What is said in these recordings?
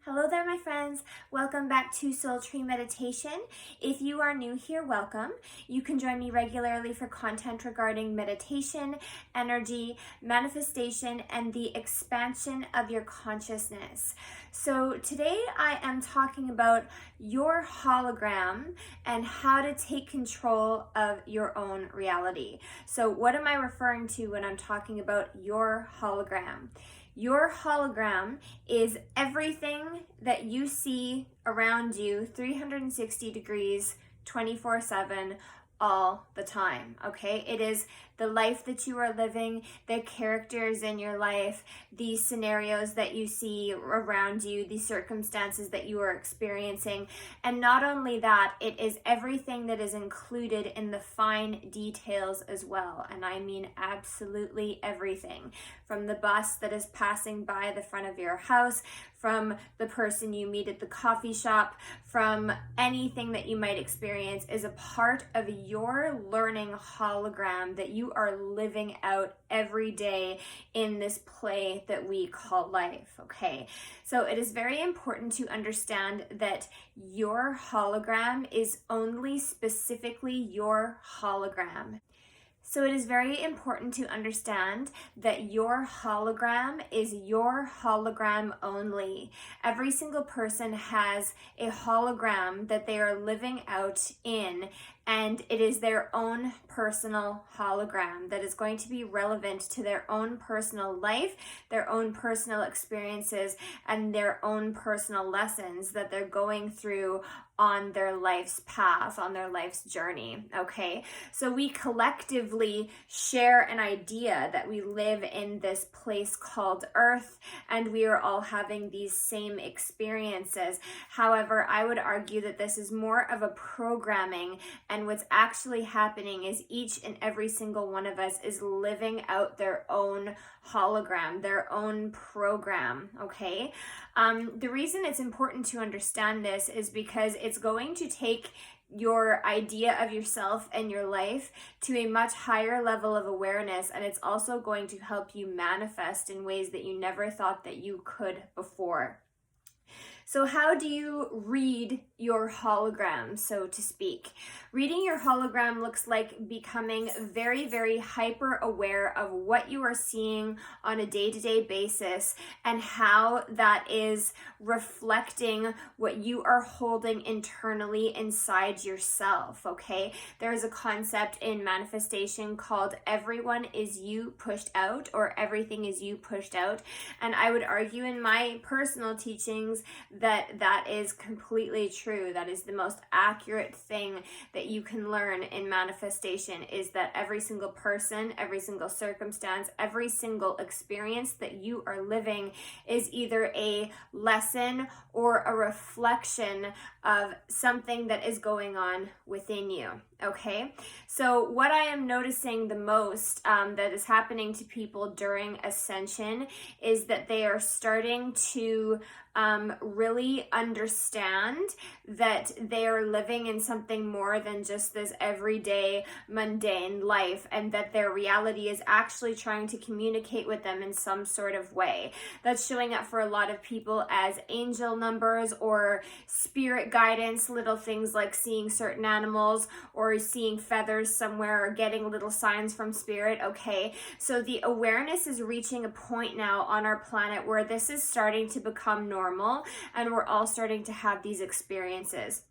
Hello there, my friends. Welcome back to SoulTree Meditation. If you are new here, welcome. You can join me regularly for content regarding meditation, energy, manifestation, and the expansion of your consciousness. So today I am talking about your hologram and how to take control of your own reality. So what am I referring to when I'm talking about your hologram? Your hologram is everything that you see around you 360 degrees, 24/7, all the time, okay? It is the life that you are living, the characters in your life, the scenarios that you see around you, the circumstances that you are experiencing. And not only that, it is everything that is included in the fine details as well. And I mean absolutely everything. From the bus that is passing by the front of your house, from the person you meet at the coffee shop, from anything that you might experience is a part of your learning hologram that you are living out every day in this play that we call life, okay? So it is very important to understand that your hologram is only specifically your hologram. So it is very important to understand that your hologram is your hologram only. Every single person has a hologram that they are living out in, and it is their own personal hologram that is going to be relevant to their own personal life, their own personal experiences, and their own personal lessons that they're going through on their life's path, on their life's journey, okay? So we collectively share an idea that we live in this place called Earth, and we are all having these same experiences. However, I would argue that this is more of a programming, and what's actually happening is each and every single one of us is living out their own hologram, their own program, okay? The reason it's important to understand this is because it's going to take your idea of yourself and your life to a much higher level of awareness, and it's also going to help you manifest in ways that you never thought that you could before. So how do you read your hologram, so to speak? Reading your hologram looks like becoming very, very hyper aware of what you are seeing on a day-to-day basis and how that is reflecting what you are holding internally inside yourself, okay? There is a concept in manifestation called everyone is you pushed out, or everything is you pushed out. And I would argue in my personal teachings that is completely true. That is the most accurate thing that you can learn in manifestation, is that every single person, every single circumstance, every single experience that you are living is either a lesson or a reflection of something that is going on within you, okay? So what I am noticing the most that is happening to people during ascension is that they are starting to really understand that they are living in something more than just this everyday mundane life, and that their reality is actually trying to communicate with them in some sort of way. That's showing up for a lot of people as angel numbers or spirit guidance, little things like seeing certain animals or seeing feathers somewhere or getting little signs from spirit, okay? So the awareness is reaching a point now on our planet where this is starting to become normal, and we're all starting to have these experiences.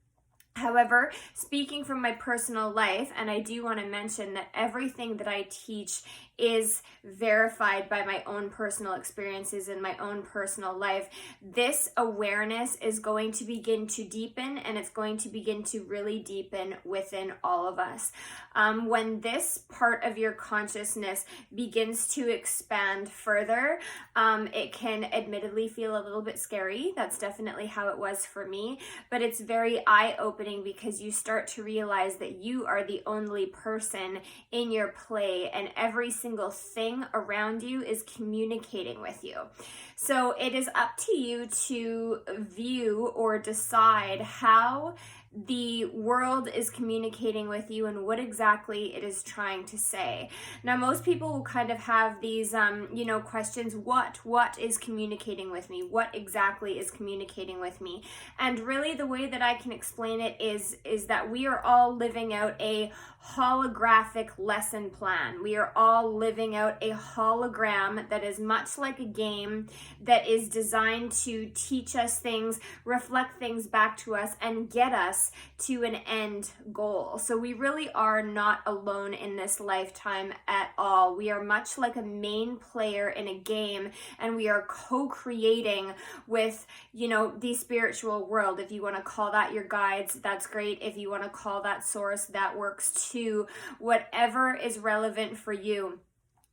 However, speaking from my personal life, and I do want to mention that everything that I teach is verified by my own personal experiences in my own personal life, this awareness is going to begin to deepen, and it's going to begin to really deepen within all of us. When this part of your consciousness begins to expand further, it can admittedly feel a little bit scary. That's definitely how it was for me, but it's very eye-opening because you start to realize that you are the only person in your play, and every single thing around you is communicating with you. So it is up to you to view or decide how the world is communicating with you and what exactly it is trying to say. Now, most people will kind of have these, questions. What is communicating with me? What exactly is communicating with me? And really the way that I can explain it is that we are all living out a holographic lesson plan. We are all living out a hologram that is much like a game that is designed to teach us things, reflect things back to us, and get us to an end goal. So we really are not alone in this lifetime at all. We are much like a main player in a game, and we are co-creating with, the spiritual world. If you want to call that your guides, that's great. If you want to call that source, that works too. Whatever is relevant for you.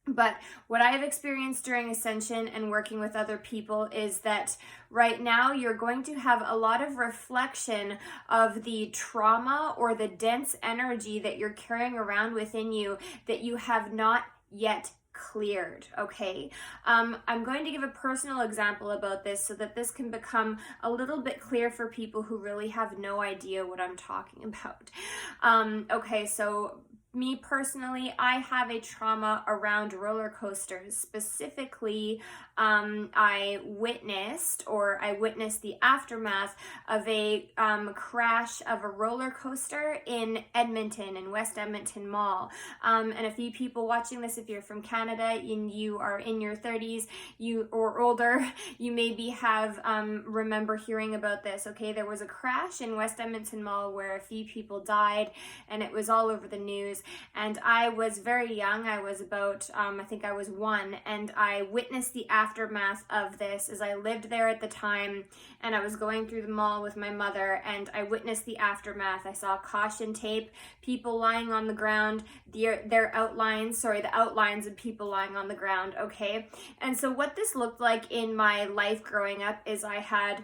But what I have experienced during Ascension and working with other people is that right now you're going to have a lot of reflection of the trauma or the dense energy that you're carrying around within you that you have not yet cleared. Okay, I'm going to give a personal example about this so that this can become a little bit clear for people who really have no idea what I'm talking about. Okay, so me personally, I have a trauma around roller coasters. Specifically, I witnessed the aftermath of a crash of a roller coaster in Edmonton, in West Edmonton Mall. And a few people watching this, if you're from Canada and you are in your 30s, or older, you maybe have remember hearing about this. Okay, there was a crash in West Edmonton Mall where a few people died, and it was all over the news. And I was very young. I was about, I think I was 1, and I witnessed the aftermath of this as I lived there at the time, and I was going through the mall with my mother, and I witnessed the aftermath. I saw caution tape, people lying on the ground, the outlines of people lying on the ground, okay? And so what this looked like in my life growing up is I had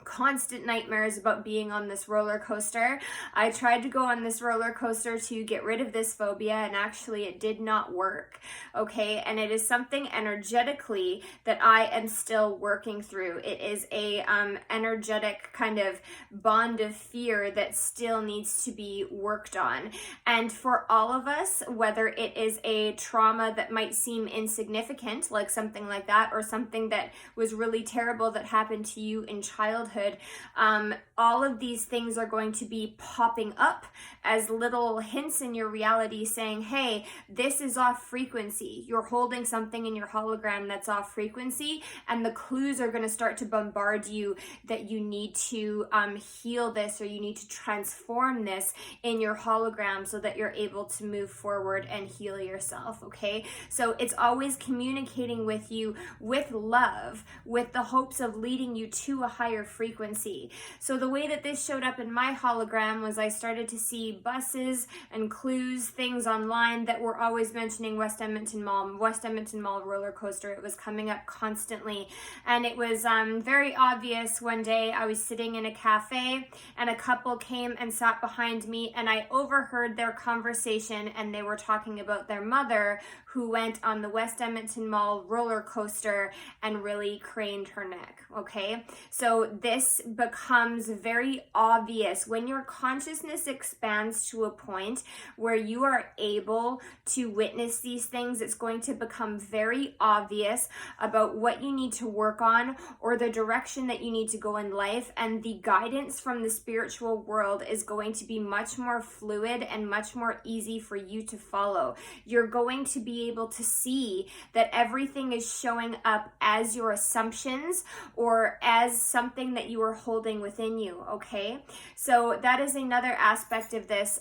constant nightmares about being on this roller coaster. I tried to go on this roller coaster to get rid of this phobia, and actually it did not work. Okay, and it is something energetically that I am still working through. It is a energetic kind of bond of fear that still needs to be worked on. And for all of us, whether it is a trauma that might seem insignificant, like something like that, or something that was really terrible that happened to you in childhood, all of these things are going to be popping up as little hints in your reality saying, hey, this is off frequency. You're holding something in your hologram that's off frequency, and the clues are going to start to bombard you that you need to heal this, or you need to transform this in your hologram so that you're able to move forward and heal yourself, okay? So it's always communicating with you with love, with the hopes of leading you to a higher frequency. So the way that this showed up in my hologram was I started to see buses and clues, things online that were always mentioning West Edmonton Mall roller coaster. It was coming up constantly, and it was very obvious. One day I was sitting in a cafe and a couple came and sat behind me, and I overheard their conversation, and they were talking about their mother who went on the West Edmonton Mall roller coaster and really craned her neck, okay? So this becomes very obvious when your consciousness expands to a point where you are able to witness these things. It's going to become very obvious about what you need to work on or the direction that you need to go in life, and the guidance from the spiritual world is going to be much more fluid and much more easy for you to follow. You're going to be able to see that everything is showing up as your assumptions or as something that you are holding within you, okay? So that is another aspect of this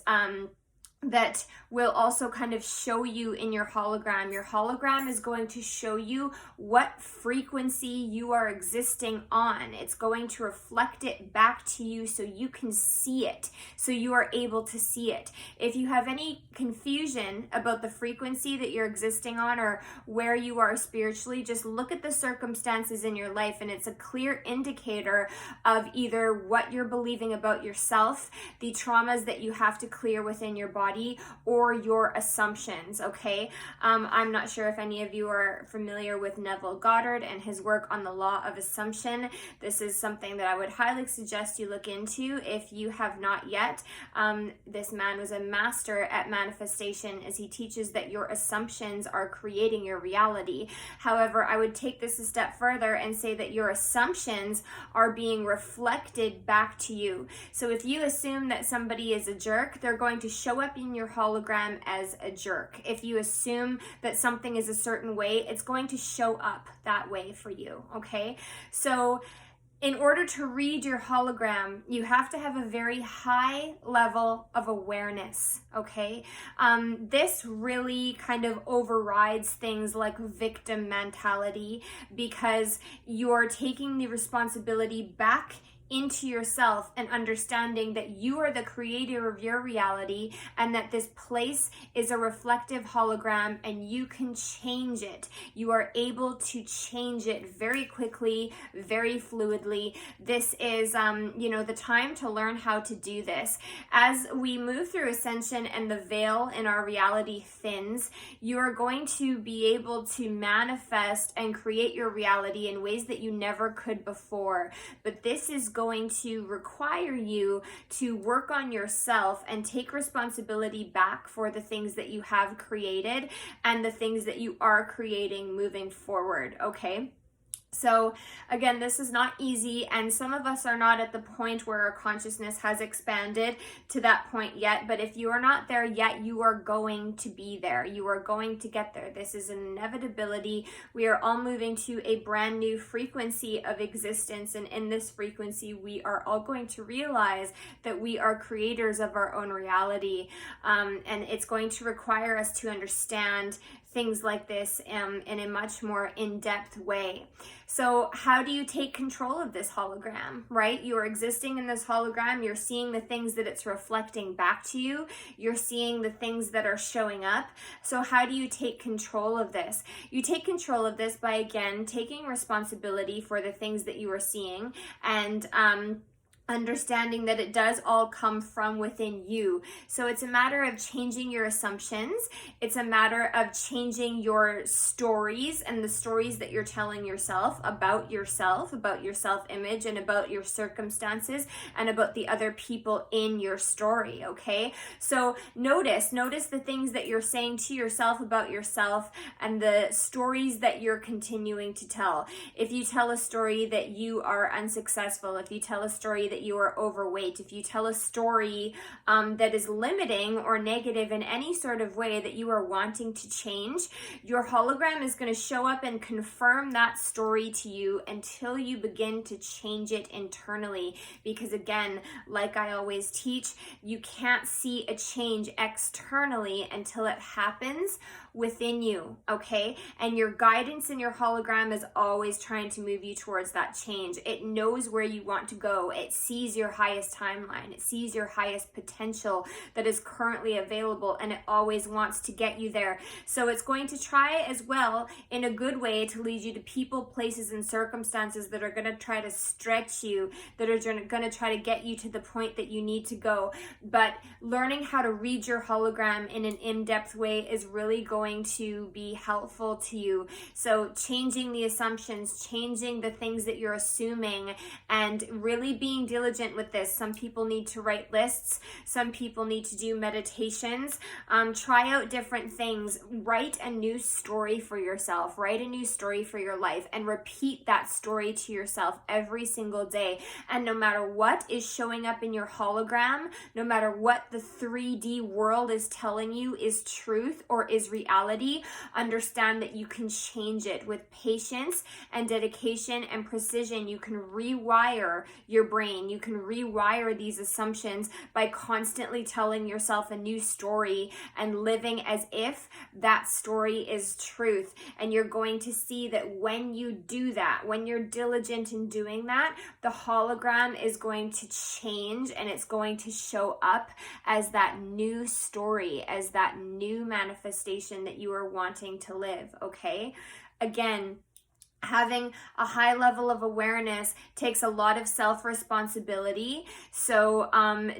that will also kind of show you in your hologram. Your hologram is going to show you what frequency you are existing on. It's going to reflect it back to you so you can see it, so you are able to see it. If you have any confusion about the frequency that you're existing on or where you are spiritually, just look at the circumstances in your life, and it's a clear indicator of either what you're believing about yourself, the traumas that you have to clear within your body, body or your assumptions, okay? I'm not sure if any of you are familiar with Neville Goddard and his work on the law of assumption. This is something that I would highly suggest you look into if you have not yet. This man was a master at manifestation, as he teaches that your assumptions are creating your reality. However, I would take this a step further and say that your assumptions are being reflected back to you. So if you assume that somebody is a jerk, they're going to show up in your hologram as a jerk. If you assume that something is a certain way, it's going to show up that way for you, okay? So in order to read your hologram, you have to have a very high level of awareness, okay? This really kind of overrides things like victim mentality, because you're taking the responsibility back into yourself and understanding that you are the creator of your reality, and that this place is a reflective hologram and you can change it. You are able to change it very quickly, very fluidly. This is, the time to learn how to do this. As we move through ascension and the veil in our reality thins, you are going to be able to manifest and create your reality in ways that you never could before. But this is going to require you to work on yourself and take responsibility back for the things that you have created and the things that you are creating moving forward, okay? So again, this is not easy, and some of us are not at the point where our consciousness has expanded to that point yet, but if you are not there yet, you are going to be there. You are going to get there. This is an inevitability. We are all moving to a brand new frequency of existence, and in this frequency, we are all going to realize that we are creators of our own reality, and it's going to require us to understand things like this in a much more in-depth way. So how do you take control of this hologram, right? You're existing in this hologram. You're seeing the things that it's reflecting back to you. You're seeing the things that are showing up. So how do you take control of this? You take control of this by, again, taking responsibility for the things that you are seeing, and understanding that it does all come from within you. So it's a matter of changing your assumptions. It's a matter of changing your stories and the stories that you're telling yourself, about your self-image, and about your circumstances, and about the other people in your story, okay? So notice the things that you're saying to yourself about yourself and the stories that you're continuing to tell. If you tell a story that you are unsuccessful, if you tell a story that you are overweight, if you tell a story that is limiting or negative in any sort of way that you are wanting to change, your hologram is going to show up and confirm that story to you until you begin to change it internally. Because again, like I always teach, you can't see a change externally until it happens within you, okay? And your guidance in your hologram is always trying to move you towards that change. It knows where you want to go. It sees your highest timeline. It sees your highest potential that is currently available, and it always wants to get you there. So it's going to try as well, in a good way, to lead you to people, places, and circumstances that are going to try to stretch you, that are going to try to get you to the point that you need to go. But learning how to read your hologram in an in-depth way is really going to be helpful to you. So changing the assumptions, changing the things that you're assuming, and really being diligent with this. Some people need to write lists. Some people need to do meditations. Try out different things. Write a new story for yourself. Write a new story for your life, and repeat that story to yourself every single day. And no matter what is showing up in your hologram, no matter what the 3D world is telling you is truth or is reality, understand that you can change it with patience and dedication and precision. You can rewire your brain. You can rewire these assumptions by constantly telling yourself a new story and living as if that story is truth. And you're going to see that when you do that, when you're diligent in doing that, the hologram is going to change, and it's going to show up as that new story, as that new manifestation that you are wanting to live, okay? Again, having a high level of awareness takes a lot of self-responsibility. So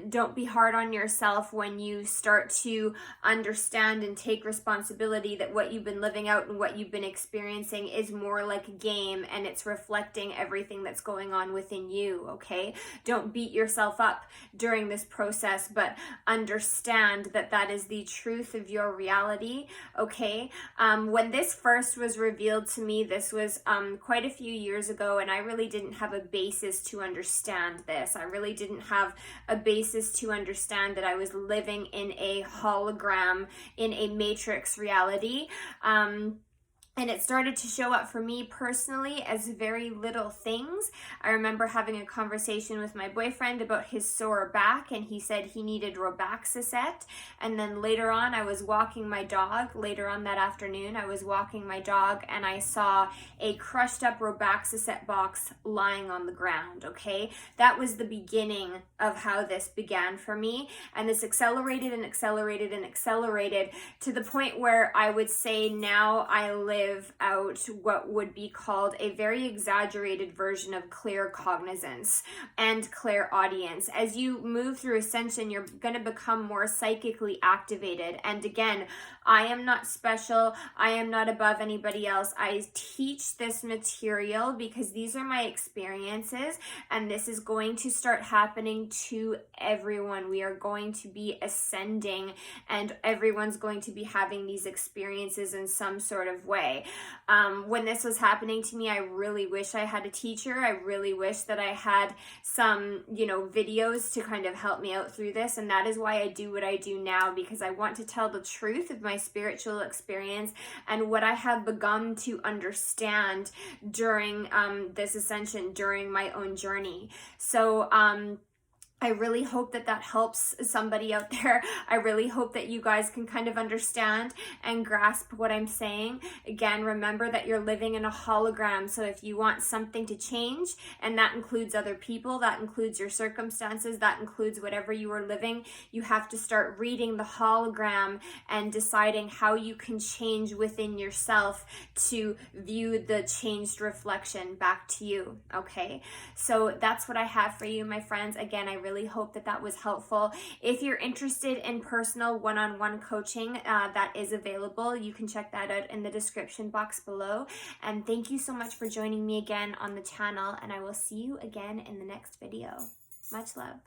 don't be hard on yourself when you start to understand and take responsibility that what you've been living out and what you've been experiencing is more like a game, and it's reflecting everything that's going on within you, okay? Don't beat yourself up during this process, but understand that that is the truth of your reality, okay? When this first was revealed to me, this was quite a few years ago, and I really didn't have a basis to understand this. I really didn't have a basis to understand that I was living in a hologram, in a matrix reality. And it started to show up for me personally as very little things. I remember having a conversation with my boyfriend about his sore back, and he said he needed Robaxacet. And then later on, I was walking my dog. Later on that afternoon, I was walking my dog, and I saw a crushed up Robaxacet box lying on the ground, okay? That was the beginning of how this began for me. And this accelerated and accelerated and accelerated to the point where I would say now I live out what would be called a very exaggerated version of clear cognizance and clairaudience. As you move through ascension, you're going to become more psychically activated. And again, I am not special. I am not above anybody else. I teach this material because these are my experiences, and this is going to start happening to everyone. We are going to be ascending, and everyone's going to be having these experiences in some sort of way. When this was happening to me, I really wish I had a teacher. I really wish that I had some, videos to kind of help me out through this. And that is why I do what I do now, because I want to tell the truth of my spiritual experience and what I have begun to understand during this ascension, during my own journey. So, I really hope that that helps somebody out there. I really hope that you guys can kind of understand and grasp what I'm saying. Again, remember that you're living in a hologram. So if you want something to change, and that includes other people, that includes your circumstances, that includes whatever you are living, you have to start reading the hologram and deciding how you can change within yourself to view the changed reflection back to you, okay? So that's what I have for you, my friends. Again, I really hope that that was helpful. If you're interested in personal one-on-one coaching, that is available. You can check that out in the description box below. And thank you so much for joining me again on the channel, and I will see you again in the next video. Much love.